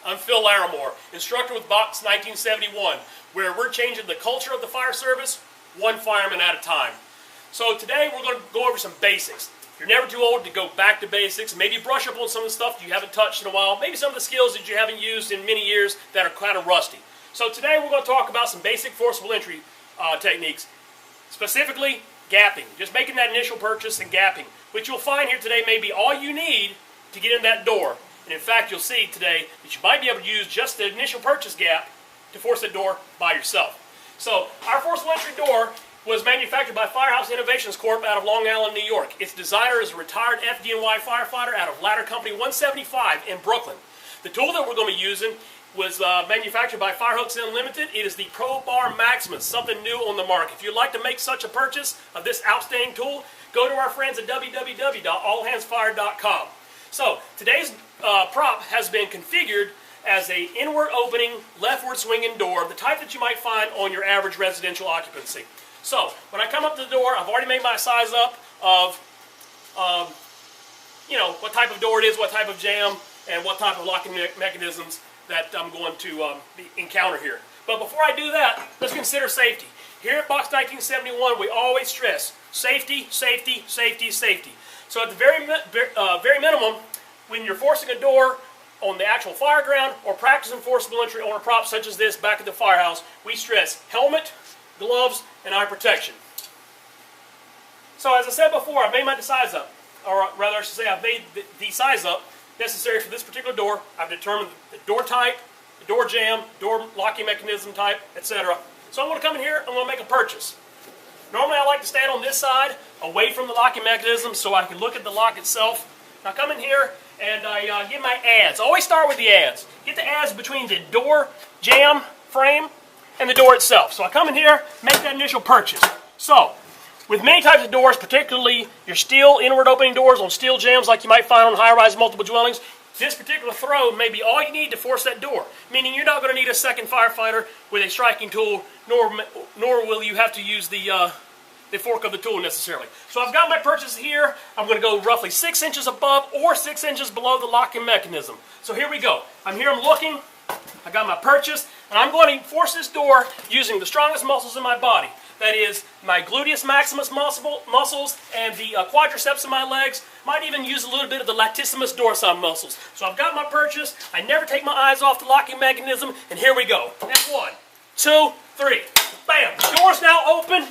I'm Phil Larimore, instructor with Box 1971, where we're changing the culture of the fire service, one fireman at a time. So today we're going to go over some basics. You're never too old to go back to basics, maybe brush up on some of the stuff you haven't touched in a while, maybe some of the skills that you haven't used in many years that are kind of rusty. So today we're going to talk about some basic forcible entry techniques, specifically gapping, just making that initial purchase and gapping, which you'll find here today may be all you need to get in that door. And in fact, you'll see today that you might be able to use just the initial purchase gap to force that door by yourself. So our forcible entry door was manufactured by Firehouse Innovations Corp. Out of Long Island, New York. Its designer is a retired FDNY firefighter out of Ladder Company 175 in Brooklyn. The tool that we're going to be using was manufactured by Firehooks Unlimited. It is the Pro Bar Maximus, something new on the market. If you'd like to make such a purchase of this outstanding tool, go to our friends at www.allhandsfire.com. So today's prop has been configured as an inward opening, leftward swinging door, the type that you might find on your average residential occupancy. So when I come up to the door, I've already made my size up of what type of door it is, what type of jamb, and what type of locking mechanisms that I'm going to encounter here. But before I do that, let's consider safety. Here at Box 1971, we always stress safety, safety, safety, safety. So at the very minimum, when you're forcing a door on the actual fire ground or practicing forcible entry on a prop such as this back at the firehouse, we stress helmet, gloves, and eye protection. So as I said before, I've made my size up, or rather I should say I've made the size up necessary for this particular door. I've determined the door type, the door jamb, door locking mechanism type, etc. So I'm going to come in here and I'm going to make a purchase. Normally I like to stand on this side, away from the locking mechanism, so I can look at the lock itself. Now I come in here and I get my adze. Always start with the adze. Get the adze between the door jamb frame and the door itself. So I come in here, make that initial purchase. So, with many types of doors, particularly your steel inward opening doors on steel jambs like you might find on high-rise multiple dwellings, this particular throw may be all you need to force that door, meaning you're not going to need a second firefighter with a striking tool, nor will you have to use the fork of the tool necessarily. So I've got my purchase here. I'm going to go roughly 6 inches above or 6 inches below the locking mechanism. So here we go. I'm looking. I got my purchase, and I'm going to force this door using the strongest muscles in my body. That is my gluteus maximus muscles and the quadriceps in my legs. Might even use a little bit of the latissimus dorsi muscles. So I've got my purchase. I never take my eyes off the locking mechanism, and here we go. That's 1, 2, 3. Bam! The door's now open.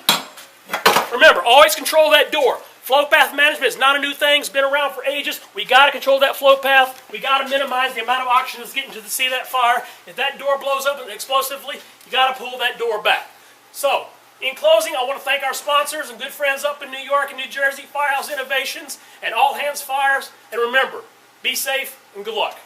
Remember, always control that door. Flow path management is not a new thing. It's been around for ages. We got to control that flow path. We got to minimize the amount of oxygen that's getting to the sea of that fire. If that door blows open explosively, you got to pull that door back. So, in closing, I want to thank our sponsors and good friends up in New York and New Jersey, Firehouse Innovations and All Hands Fires. And remember, be safe and good luck.